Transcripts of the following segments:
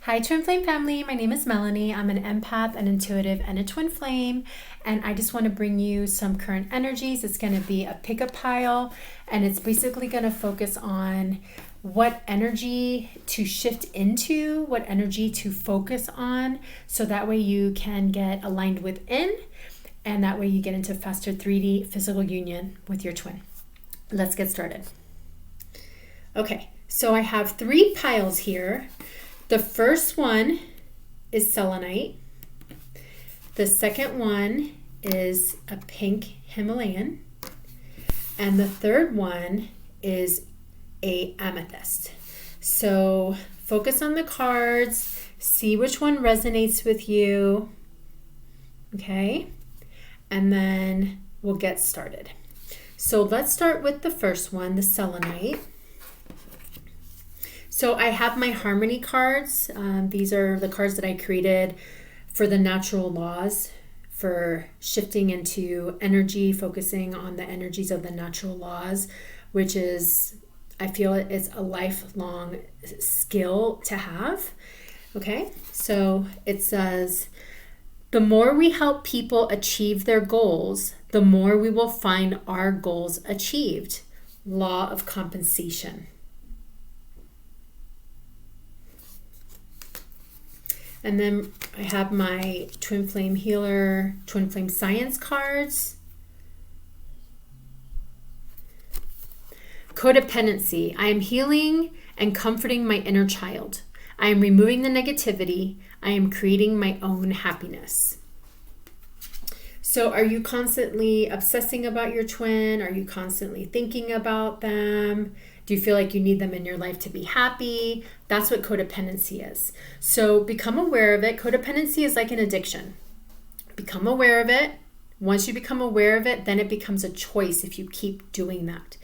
Hi, Twin Flame family. My name is Melanie. I'm an empath, an intuitive, and a twin flame. And I just want to bring you some current energies. It's going to be a pickup pile, and it's basically going to focus on what energy to shift into, what energy to focus on, so that way you can get aligned within, and that way you get into faster 3D physical union with your twin. Let's get started. Okay, so I have 3 piles here. The first one is Selenite. The second one is a pink Himalayan. And the third one is a Amethyst. So focus on the cards, see which one resonates with you. Okay? And then we'll get started. So let's start with the first one, the Selenite. So I have my Harmony cards. These are the cards that I created for the natural laws, for shifting into energy, focusing on the energies of the natural laws, which is, I feel it's a lifelong skill to have. Okay, so it says, the more we help people achieve their goals, the more we will find our goals achieved. Law of compensation. And then I have my Twin Flame Healer, Twin Flame Science cards. Codependency. I am healing and comforting my inner child. I am removing the negativity. I am creating my own happiness. So are you constantly obsessing about your twin? Are you constantly thinking about them? Do you feel like you need them in your life to be happy? That's what codependency is. So become aware of it. Codependency is like an addiction. Become aware of it. Once you become aware of it, then it becomes a choice if you keep doing that.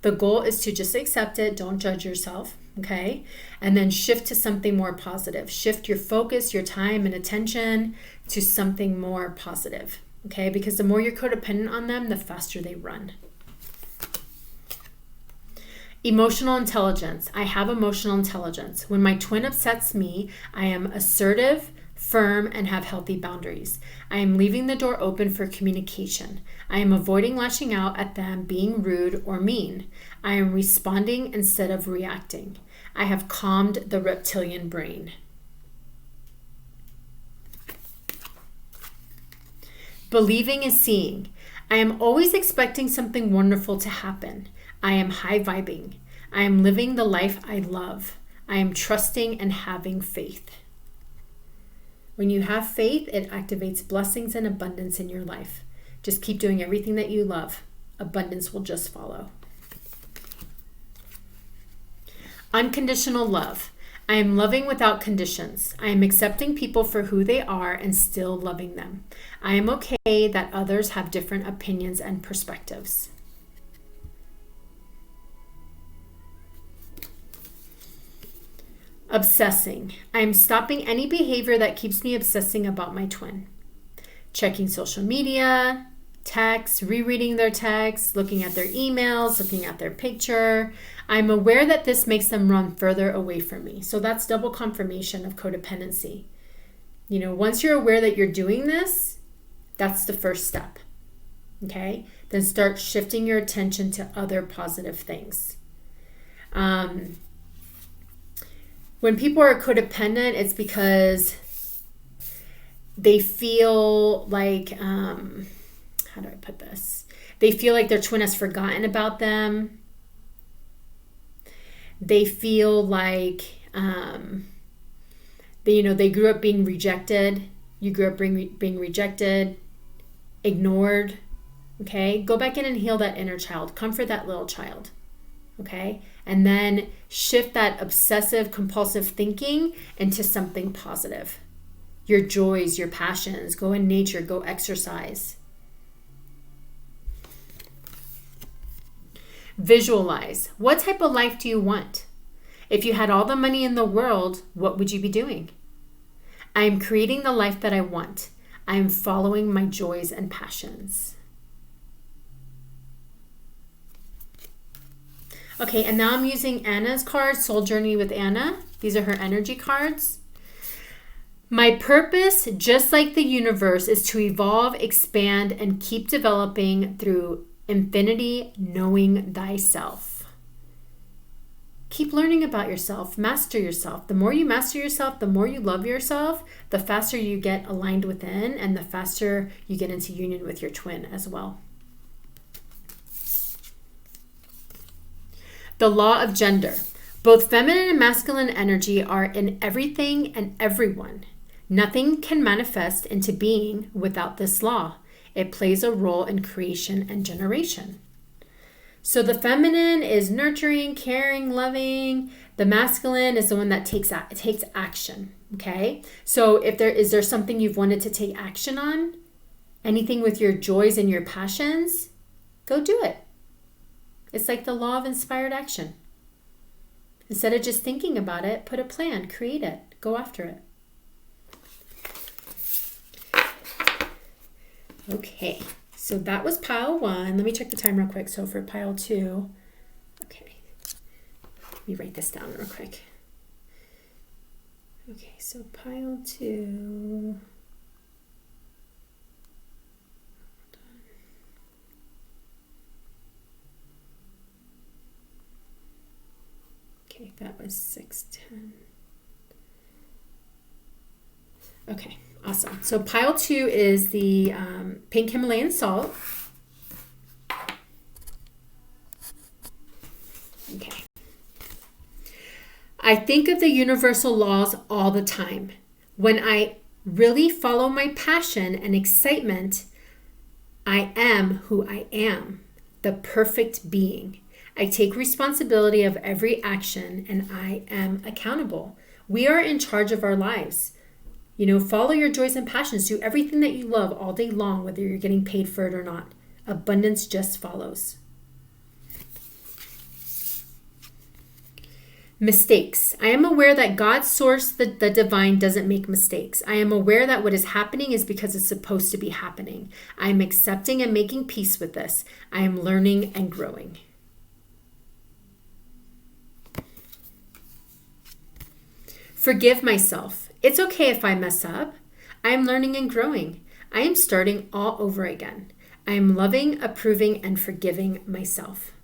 The goal is to just accept it. Don't judge yourself, okay? And then shift to something more positive. Shift your focus, your time, and attention to something more positive, okay? Because the more you're codependent on them, the faster they run. Emotional intelligence. I have emotional intelligence. When my twin upsets me, I am assertive, firm, and have healthy boundaries. I am leaving the door open for communication. I am avoiding lashing out at them, being rude or mean. I am responding instead of reacting. I have calmed the reptilian brain. Believing is seeing. I am always expecting something wonderful to happen. I am high vibing. I am living the life I love. I am trusting and having faith. When you have faith, it activates blessings and abundance in your life. Just keep doing everything that you love. Abundance will just follow. Unconditional love. I am loving without conditions. I am accepting people for who they are and still loving them. I am okay that others have different opinions and perspectives. Obsessing. I am stopping any behavior that keeps me obsessing about my twin. Checking social media, texts, rereading their texts, looking at their emails, looking at their picture. I'm aware that this makes them run further away from me. So that's double confirmation of codependency. You know, once you're aware that you're doing this, that's the first step. Okay? Then start shifting your attention to other positive things. When people are codependent, it's because they feel like, how do I put this? They feel like their twin has forgotten about them. They feel like, they grew up being rejected. You grew up being rejected, ignored, okay? Go back in and heal that inner child. Comfort that little child, okay? And then shift that obsessive compulsive thinking into something positive. Your joys, your passions. Go in nature, go exercise. Visualize. What type of life do you want? If you had all the money in the world, what would you be doing? I am creating the life that I want. I am following my joys and passions. Okay, and now I'm using Anna's card, Soul Journey with Anna. These are her energy cards. My purpose, just like the universe, is to evolve, expand, and keep developing through infinity, knowing thyself. Keep learning about yourself. Master yourself. The more you master yourself, the more you love yourself, the faster you get aligned within, and the faster you get into union with your twin as well. The law of gender. Both feminine and masculine energy are in everything and everyone. Nothing can manifest into being without this law. It plays a role in creation and generation. So the feminine is nurturing, caring, loving. The masculine is the one that takes action. Okay? So is there something you've wanted to take action on? Anything with your joys and your passions? Go do it. It's like the law of inspired action. Instead of just thinking about it, put a plan, create it, go after it. Okay, so that was pile 1. Let me check the time real quick. So for pile 2, okay, let me write this down real quick. Okay, so pile 2. Okay, that was 6:10. Okay, awesome. So pile 2 is the pink Himalayan salt. Okay. I think of the universal laws all the time. When I really follow my passion and excitement, I am who I am, the perfect being. I take responsibility of every action and I am accountable. We are in charge of our lives. Follow your joys and passions. Do everything that you love all day long, whether you're getting paid for it or not. Abundance just follows. Mistakes. I am aware that God's source, the divine, doesn't make mistakes. I am aware that what is happening is because it's supposed to be happening. I am accepting and making peace with this. I am learning and growing. Forgive myself. It's okay if I mess up. I am learning and growing. I am starting all over again. I am loving, approving, and forgiving myself.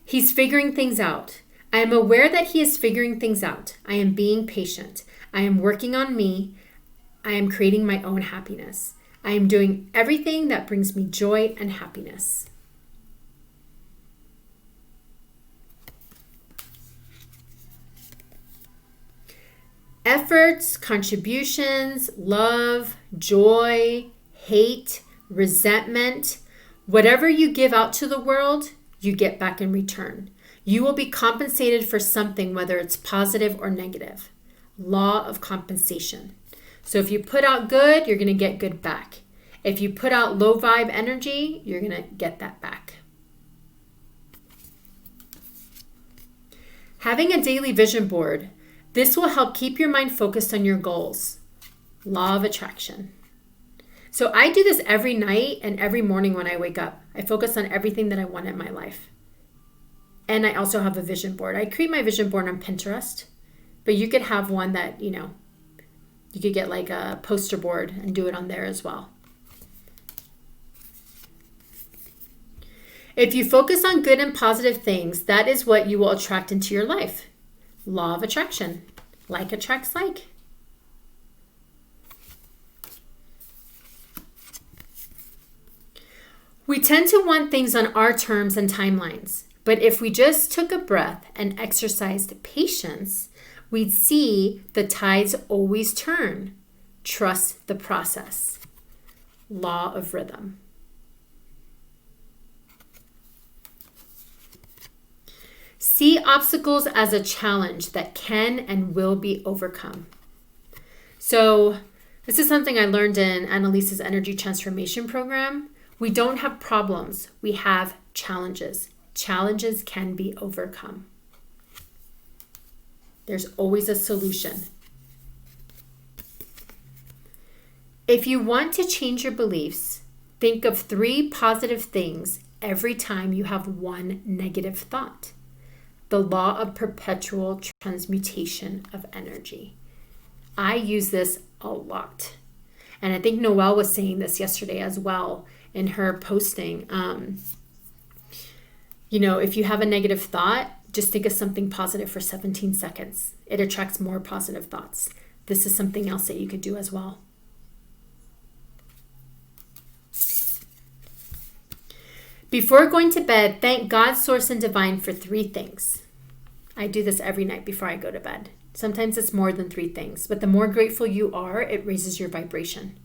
He's figuring things out. I am aware that he is figuring things out. I am being patient. I am working on me. I am creating my own happiness. I am doing everything that brings me joy and happiness. Efforts, contributions, love, joy, hate, resentment, whatever you give out to the world, you get back in return. You will be compensated for something, whether it's positive or negative. Law of compensation. So if you put out good, you're going to get good back. If you put out low vibe energy, you're going to get that back. Having a daily vision board. This will help keep your mind focused on your goals. Law of attraction. So I do this every night and every morning when I wake up. I focus on everything that I want in my life. And I also have a vision board. I create my vision board on Pinterest, but you could have one that, you could get like a poster board and do it on there as well. If you focus on good and positive things, that is what you will attract into your life. Law of attraction. Like attracts like. We tend to want things on our terms and timelines, but if we just took a breath and exercised patience, we'd see the tides always turn. Trust the process. Law of rhythm. See obstacles as a challenge that can and will be overcome. So this is something I learned in Annalise's energy transformation program. We don't have problems. We have challenges. Challenges can be overcome. There's always a solution. If you want to change your beliefs, think of 3 positive things every time you have one negative thought. the law of perpetual transmutation of energy. I use this a lot. And I think Noelle was saying this yesterday as well in her posting. If you have a negative thought, just think of something positive for 17 seconds. It attracts more positive thoughts. This is something else that you could do as well. Before going to bed, thank God, Source, and Divine for 3 things. I do this every night before I go to bed. Sometimes it's more than 3 things, but the more grateful you are, it raises your vibration.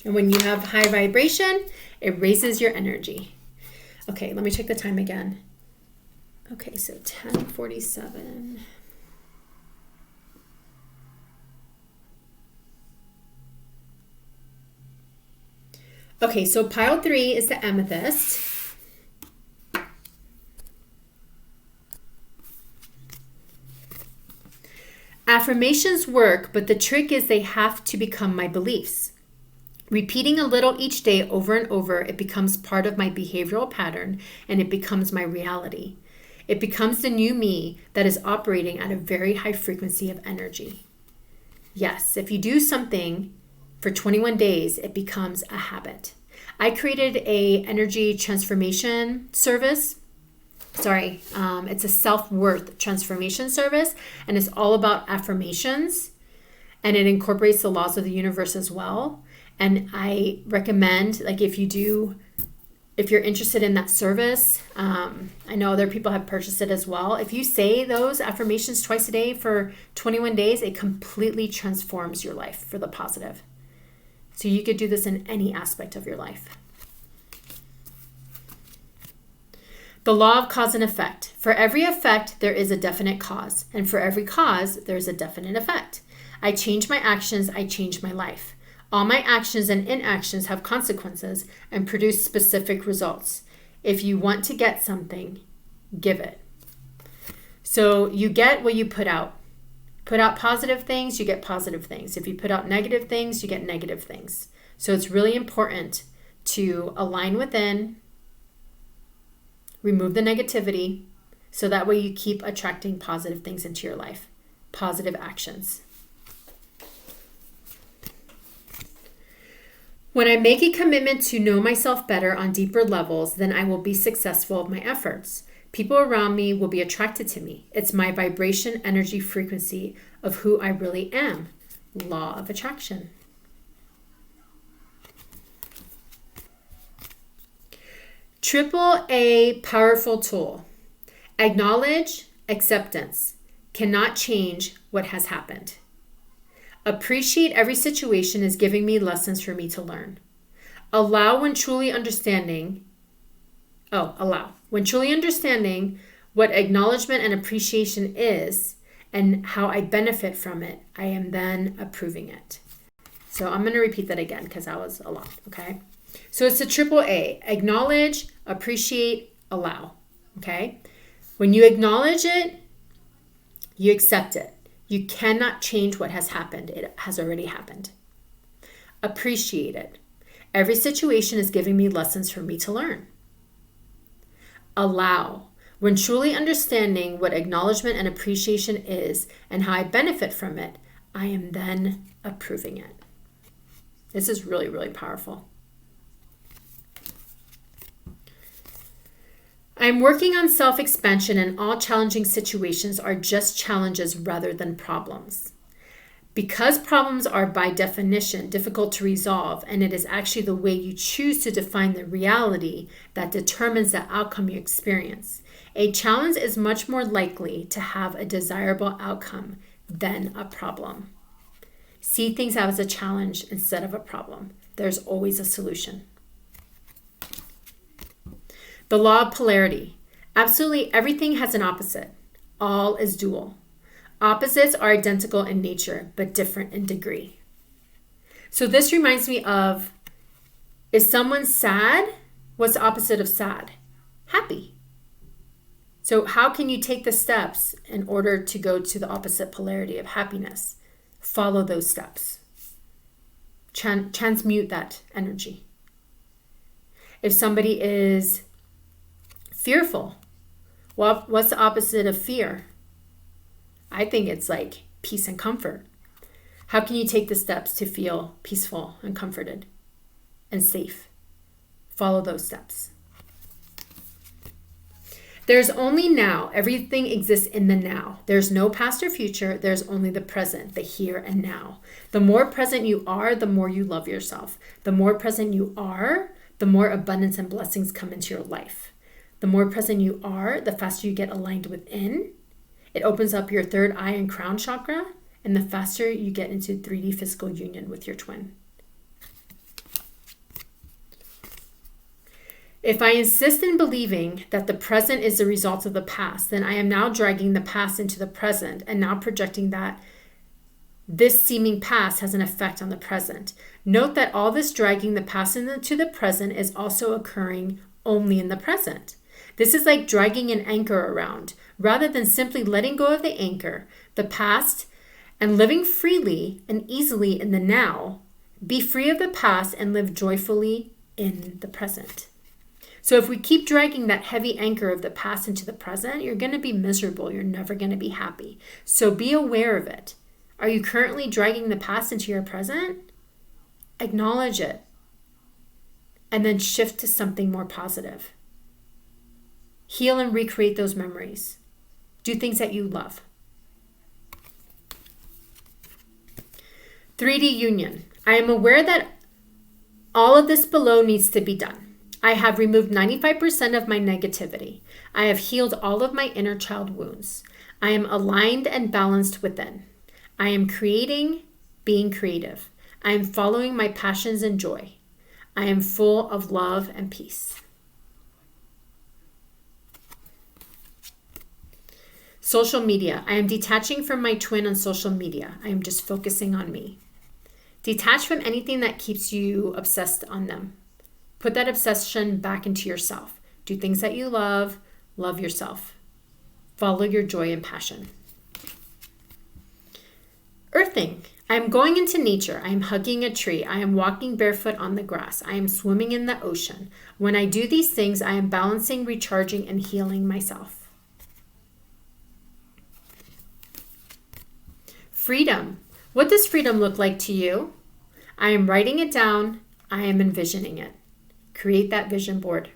And when you have high vibration, it raises your energy. Okay, let me check the time again. Okay, so 10:47. Okay, so pile 3 is the amethyst. Affirmations work, but the trick is they have to become my beliefs. Repeating a little each day over and over, it becomes part of my behavioral pattern and it becomes my reality. It becomes the new me that is operating at a very high frequency of energy. Yes, if you do something for 21 days, it becomes a habit. I created a energy transformation service. It's a self-worth transformation service, and it's all about affirmations, and it incorporates the laws of the universe as well. And I recommend, if you're interested in that service, I know other people have purchased it as well. If you say those affirmations twice a day for 21 days, it completely transforms your life for the positive. So you could do this in any aspect of your life. The law of cause and effect. For every effect, there is a definite cause. And for every cause, there is a definite effect. I change my actions, I change my life. All my actions and inactions have consequences and produce specific results. If you want to get something, give it. So you get what you put out. Put out positive things, you get positive things. If you put out negative things, you get negative things. So it's really important to align within, remove the negativity, so that way you keep attracting positive things into your life, positive actions. When I make a commitment to know myself better on deeper levels, then I will be successful of my efforts. People around me will be attracted to me. It's my vibration, energy, frequency of who I really am. Law of attraction. AAA powerful tool. Acknowledge, acceptance. Cannot change what has happened. Appreciate every situation is giving me lessons for me to learn. Allow when truly understanding what acknowledgement and appreciation is and how I benefit from it, I am then approving it. So I'm going to repeat that again because that was a lot, okay? So it's a AAA, acknowledge, appreciate, allow, okay? When you acknowledge it, you accept it. You cannot change what has happened. It has already happened. Appreciate it. Every situation is giving me lessons for me to learn. Allow. When truly understanding what acknowledgement and appreciation is and how I benefit from it, I am then approving it. This is really, really powerful. I'm working on self-expansion, and all challenging situations are just challenges rather than problems. Because problems are by definition difficult to resolve, and it is actually the way you choose to define the reality that determines the outcome you experience, a challenge is much more likely to have a desirable outcome than a problem. See things as a challenge instead of a problem. There's always a solution. The law of polarity. Absolutely everything has an opposite. All is dual. Opposites are identical in nature, but different in degree. So this reminds me of, is someone sad? What's the opposite of sad? Happy. So how can you take the steps in order to go to the opposite polarity of happiness? Follow those steps. Transmute that energy. If somebody is fearful, Well, what's the opposite of fear? I think it's like peace and comfort. How can you take the steps to feel peaceful and comforted and safe? Follow those steps. There's only now. Everything exists in the now. There's no past or future. There's only the present, the here and now. The more present you are, the more you love yourself. The more present you are, the more abundance and blessings come into your life. The more present you are, the faster you get aligned within. It opens up your third eye and crown chakra, and the faster you get into 3D physical union with your twin. If I insist in believing that the present is the result of the past, then I am now dragging the past into the present and now projecting that this seeming past has an effect on the present. Note that all this dragging the past into the present is also occurring only in the present. This is like dragging an anchor around. Rather than simply letting go of the anchor, the past, and living freely and easily in the now, be free of the past and live joyfully in the present. So if we keep dragging that heavy anchor of the past into the present, you're going to be miserable. You're never going to be happy. So be aware of it. Are you currently dragging the past into your present? Acknowledge it. And then shift to something more positive. Heal and recreate those memories. Do things that you love. 3D union. I am aware that all of this below needs to be done. I have removed 95% of my negativity. I have healed all of my inner child wounds. I am aligned and balanced within. I am creating, being creative. I am following my passions and joy. I am full of love and peace. Social media. I am detaching from my twin on social media. I am just focusing on me. Detach from anything that keeps you obsessed on them. Put that obsession back into yourself. Do things that you love. Love yourself. Follow your joy and passion. Earthing. I am going into nature. I am hugging a tree. I am walking barefoot on the grass. I am swimming in the ocean. When I do these things, I am balancing, recharging, and healing myself. Freedom. What does freedom look like to you? I am writing it down. I am envisioning it. Create that vision board.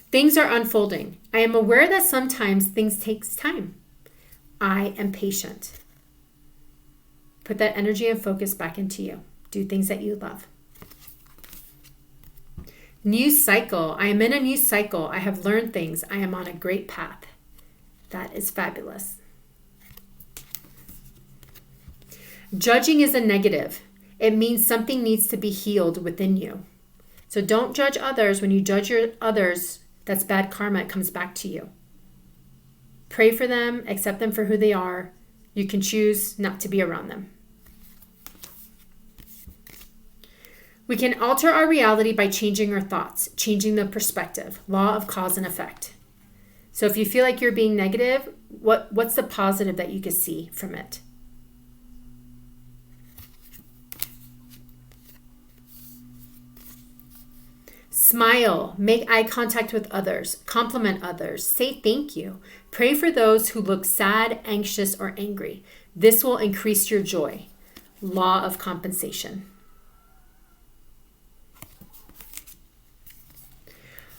Things are unfolding. I am aware that sometimes things take time. I am patient. Put that energy and focus back into you. Do things that you love. New cycle. I am in a new cycle. I have learned things. I am on a great path. That is fabulous. Judging is a negative. It means something needs to be healed within you. So don't judge others. When you judge others, that's bad karma. It comes back to you. Pray for them. Accept them for who they are. You can choose not to be around them. We can alter our reality by changing our thoughts, changing the perspective, law of cause and effect. So if you feel like you're being negative, what's the positive that you can see from it? Smile, make eye contact with others, compliment others, say thank you. Pray for those who look sad, anxious, or angry. This will increase your joy. Law of compensation.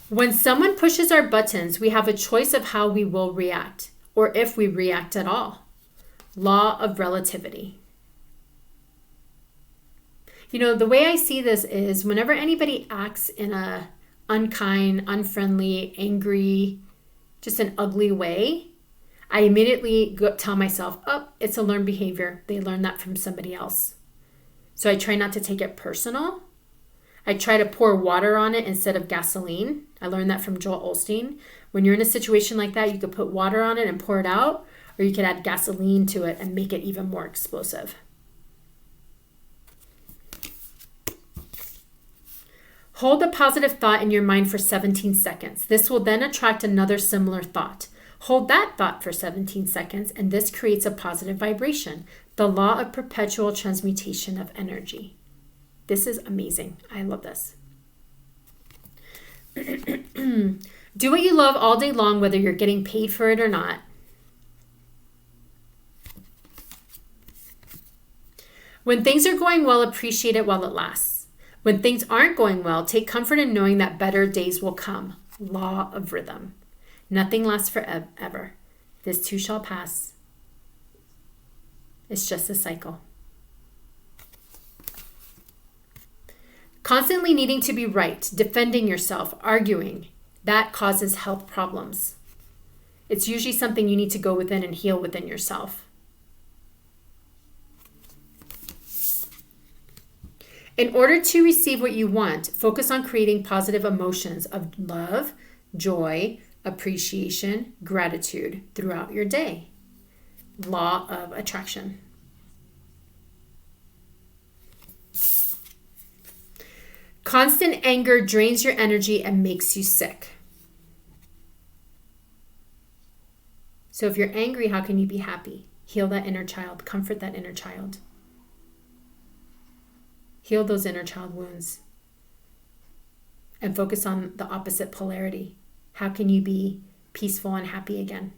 When someone pushes our buttons, we have a choice of how we will react, or if we react at all. Law of relativity. You know, the way I see this is whenever anybody acts in a unkind, unfriendly, angry, just an ugly way, I immediately tell myself, oh, it's a learned behavior. They learned that from somebody else. So I try not to take it personal. I try to pour water on it instead of gasoline. I learned that from Joel Osteen. When you're in a situation like that, you could put water on it and pour it out, or you could add gasoline to it and make it even more explosive. Hold a positive thought in your mind for 17 seconds. This will then attract another similar thought. Hold that thought for 17 seconds, and this creates a positive vibration. The law of perpetual transmutation of energy. This is amazing. I love this. Do what you love all day long, whether you're getting paid for it or not. When things are going well, appreciate it while it lasts. When things aren't going well, take comfort in knowing that better days will come. Law of rhythm. Nothing lasts forever. This too shall pass. It's just a cycle. Constantly needing to be right, defending yourself, arguing, that causes health problems. It's usually something you need to go within and heal within yourself. In order to receive what you want, focus on creating positive emotions of love, joy, appreciation, gratitude throughout your day. Law of attraction. Constant anger drains your energy and makes you sick. So if you're angry, how can you be happy? Heal that inner child. Comfort that inner child. Heal those inner child wounds. And focus on the opposite polarity. How can you be peaceful and happy again?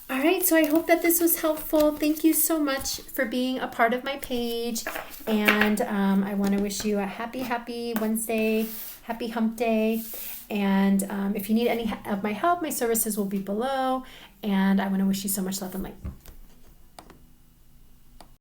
All right, so I hope that this was helpful. Thank you so much for being a part of my page. And I want to wish you a happy Wednesday, happy hump day. And if you need any of my help, my services will be below. And I want to wish you so much love and light.